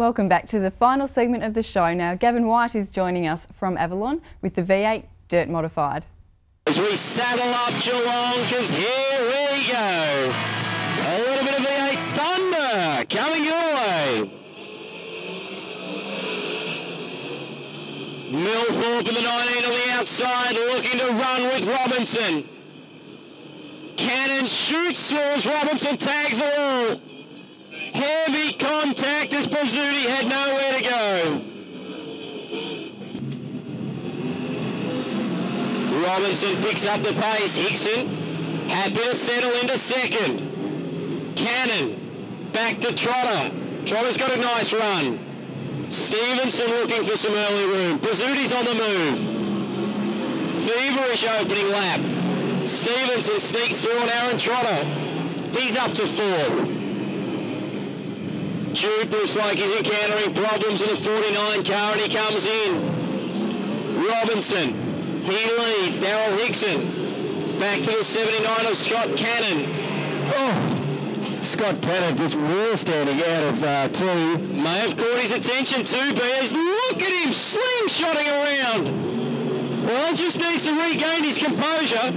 Welcome back to the final segment of the show. Now, Gavin White is joining us from Avalon with the V8 Dirt Modified. As we saddle up Geelong, because here we go. A little bit of V8 thunder coming your way. Milthorpe in the 19 on the outside, looking to run with Robinson. Cannon shoots, scores, Robinson tags the wall. Heavy contact as Pizzuti had nowhere to go. Robinson picks up the pace. Hickson happy to settle into second. Cannon back to Trotter. Trotter's got a nice run. Stevenson looking for some early room. Pizzuti's on the move. Feverish opening lap. Stevenson sneaks through on Aaron Trotter. He's up to fourth. Jude looks like he's encountering problems in the 49 car and he comes in. Robinson, he leads. Daryl Hickson back to the 79 of Scott Cannon. Oh, Scott Cannon just real standing out of two. May have caught his attention too, Bears. Look at him slingshotting around. Well, he just needs to regain his composure.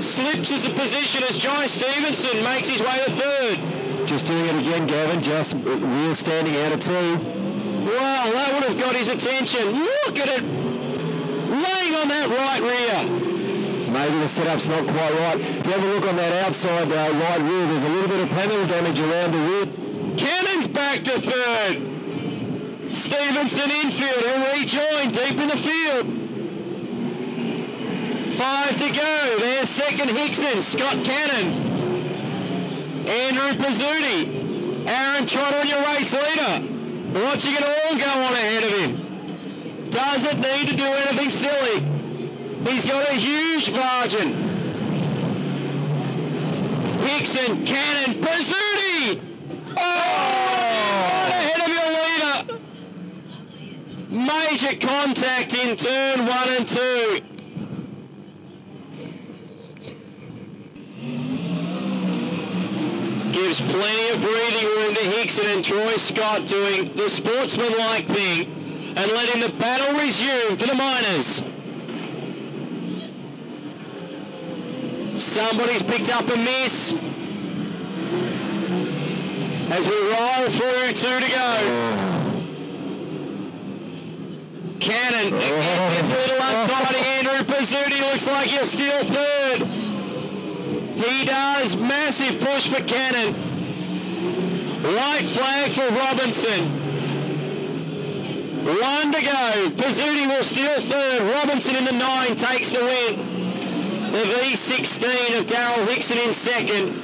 Slips as a position as Jai Stevenson makes his way to third. Just doing it again, Gavin, just real standing out of two. Well, that would have got his attention. Look at it, laying on that right rear. Maybe the setup's not quite right. If you have a look on that outside right rear, there's a little bit of panel damage around the rear. Cannon's back to third. Stevenson infield, he'll rejoin deep in the field. 5 to go, there's second Hickson, Scott Cannon. Andrew Pizzuti, Aaron Trotter and your race leader. Watching it all go on ahead of him. Doesn't need to do anything silly. He's got a huge margin. Hickson, Cannon, Pizzuti! Oh! Right ahead of your leader. Major contact in turn 1 and 2. Gives plenty of breathing room to Hickson and Troy Scott doing the sportsmanlike thing and letting the battle resume for the Miners. Somebody's picked up a miss as we roll through 2 to go. Cannon gets a little untidy. Andrew Pizzuti looks like he'll steal third. He does. Massive push for Cannon. White flag for Robinson. 1 to go. Pizzuti will steal third. Robinson in the 9 takes the win. The V16 of Daryl Hickson in second.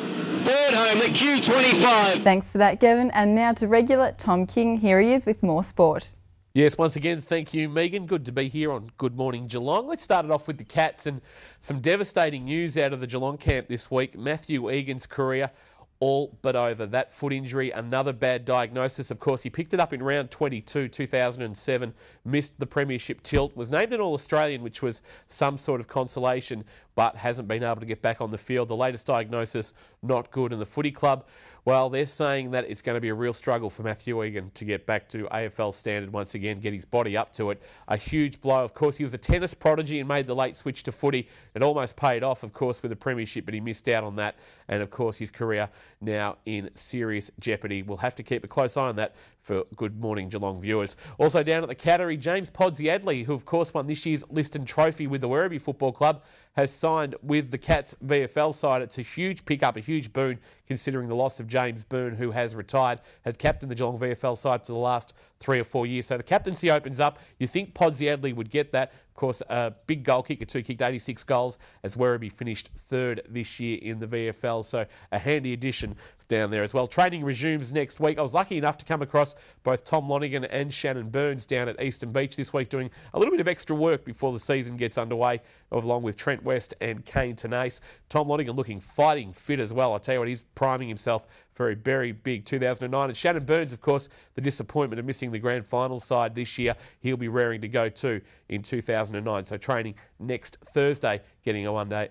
Third home, the Q25. Thanks for that, Gavin. And now to regular Tom King. Here he is with more sport. Yes, once again, thank you, Megan. Good to be here on Good Morning Geelong. Let's start it off with the Cats and some devastating news out of the Geelong camp this week. Matthew Egan's career all but over. That foot injury, another bad diagnosis. Of course, he picked it up in round 22, 2007, missed the premiership tilt, was named an All-Australian, which was some sort of consolation, but hasn't been able to get back on the field. The latest diagnosis, not good in the footy club. Well, they're saying that it's going to be a real struggle for Matthew Egan to get back to AFL standard once again, get his body up to it. A huge blow. Of course, he was a tennis prodigy and made the late switch to footy. It almost paid off, of course, with the premiership, but he missed out on that. And, of course, his career now in serious jeopardy. We'll have to keep a close eye on that for Good Morning Geelong viewers. Also down at the Cattery, James Podsiadly, who, of course, won this year's Liston Trophy with the Werribee Football Club, has signed with the Cats VFL side. It's a huge pickup, a huge boon, considering the loss of James Boone, who has retired, had captained the Geelong VFL side for the last 3 or 4 years. So the captaincy opens up. You think Podsiadly would get that. Of course, a big goal kicker too, kicked 86 goals as Werribee finished third this year in the VFL. So a handy addition down there as well. Training resumes next week. I was lucky enough to come across both Tom Lonergan and Shannon Burns down at Eastern Beach this week doing a little bit of extra work before the season gets underway, along with Trent West and Kane Tenace. Tom Lonergan looking fighting fit as well. I tell you what, he's priming himself very big 2009. And Shannon Burns, of course, the disappointment of missing the grand final side this year, he'll be raring to go too in 2009. So training next Thursday, getting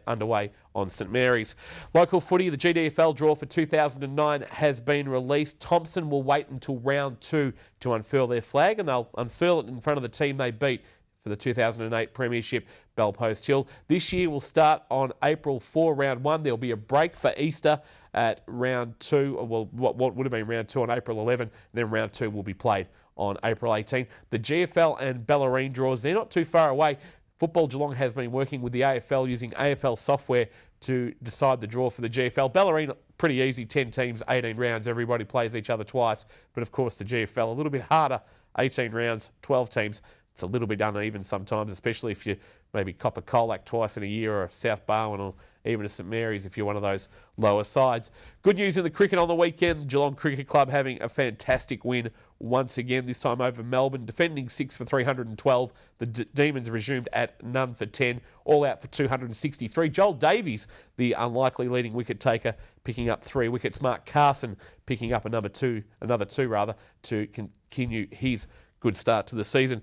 underway on St Mary's. Local footy, the GDFL draw for 2009 has been released. Thompson will wait until round 2 to unfurl their flag, and they'll unfurl it in front of the team they beat for the 2008 Premiership, Belpost Hill. This year will start on April 4, round 1. There'll be a break for Easter at round 2, well, what would have been round 2 on April 11, and then round 2 will be played on April 18. The GFL and Bellarine draws, they're not too far away. Football Geelong has been working with the AFL using AFL software to decide the draw for the GFL. Bellarine, pretty easy, 10 teams, 18 rounds, everybody plays each other twice. But of course the GFL, a little bit harder, 18 rounds, 12 teams. It's a little bit uneven sometimes, especially if you maybe cop a Colac twice in a year, or a South Barwon, or even a St Mary's if you're one of those lower sides. Good news in the cricket on the weekend. Geelong Cricket Club having a fantastic win once again, this time over Melbourne, defending 6 for 312. The Demons resumed at none for 10, all out for 263. Joel Davies, the unlikely leading wicket taker, picking up 3 wickets. Mark Carson picking up another two to continue his good start to the season.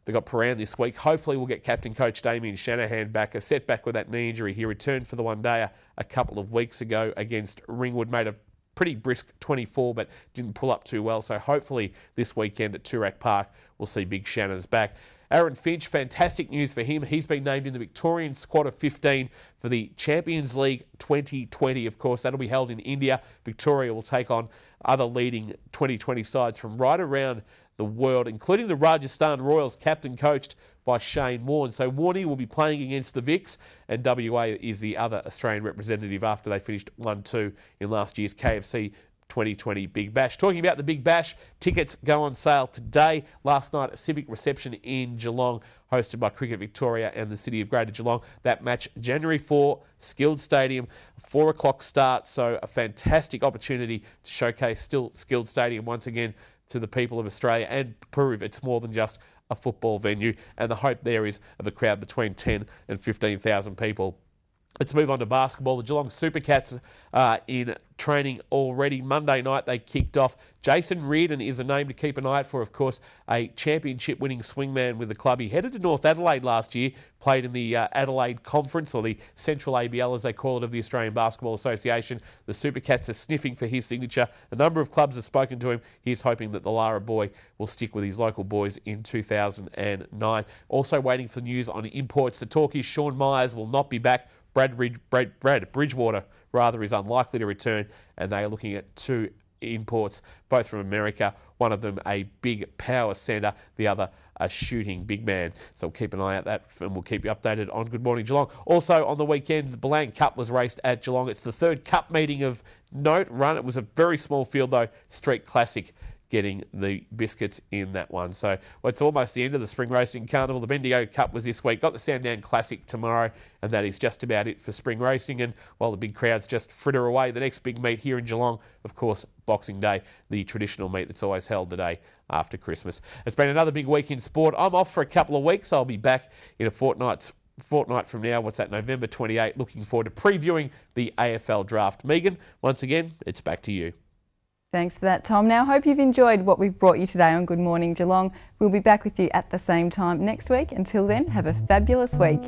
They got Paran this week. Hopefully we'll get captain coach Damien Shanahan back. A setback with that knee injury. He returned for the one-dayer a couple of weeks ago against Ringwood. Made a pretty brisk 24, but didn't pull up too well. So hopefully this weekend at Toorak Park we'll see Big Shanna's back. Aaron Finch, fantastic news for him. He's been named in the Victorian squad of 15 for the Champions League 2020. Of course, that'll be held in India. Victoria will take on other leading 2020 sides from right around the world, including the Rajasthan Royals, captain coached by Shane Warne. So Warney will be playing against the Vics, and WA is the other Australian representative after they finished 1-2 in last year's KFC 2020 Big Bash. Talking about the Big Bash, tickets go on sale today. Last night, a civic reception in Geelong, hosted by Cricket Victoria and the City of Greater Geelong. That match, January 4, Skilled Stadium, 4 o'clock start. So a fantastic opportunity to showcase Skilled Stadium once again to the people of Australia and prove it's more than just a football venue. And the hope there is of a crowd between 10 and 15,000 people. Let's move on to basketball. The Geelong Supercats are in training already. Monday night they kicked off. Jason Reardon is a name to keep an eye out for, of course, a championship-winning swingman with the club. He headed to North Adelaide last year, played in the Adelaide Conference, or the Central ABL as they call it, of the Australian Basketball Association. The Supercats are sniffing for his signature. A number of clubs have spoken to him. He's hoping that the Lara boy will stick with his local boys in 2009. Also waiting for news on imports. The talk is Sean Myers will not be back. Brad Bridgewater is unlikely to return, and they are looking at 2 imports, both from America. One of them a big power centre, the other a shooting big man. So we'll keep an eye out that, and we'll keep you updated on Good Morning Geelong. Also on the weekend, the Belang Cup was raced at Geelong. It's the 3rd Cup meeting of note run. It was a very small field though, Street Classic getting the biscuits in that one. So it's almost the end of the Spring Racing Carnival. The Bendigo Cup was this week. Got the Sandown Classic tomorrow, and that is just about it for spring racing. And while the big crowds just fritter away, the next big meet here in Geelong, of course, Boxing Day, the traditional meet that's always held the day after Christmas. It's been another big week in sport. I'm off for a couple of weeks. I'll be back in a fortnight from now. What's that, November 28. Looking forward to previewing the AFL draft. Megan, once again, it's back to you. Thanks for that, Tom. Now, I hope you've enjoyed what we've brought you today on Good Morning Geelong. We'll be back with you at the same time next week. Until then, have a fabulous week.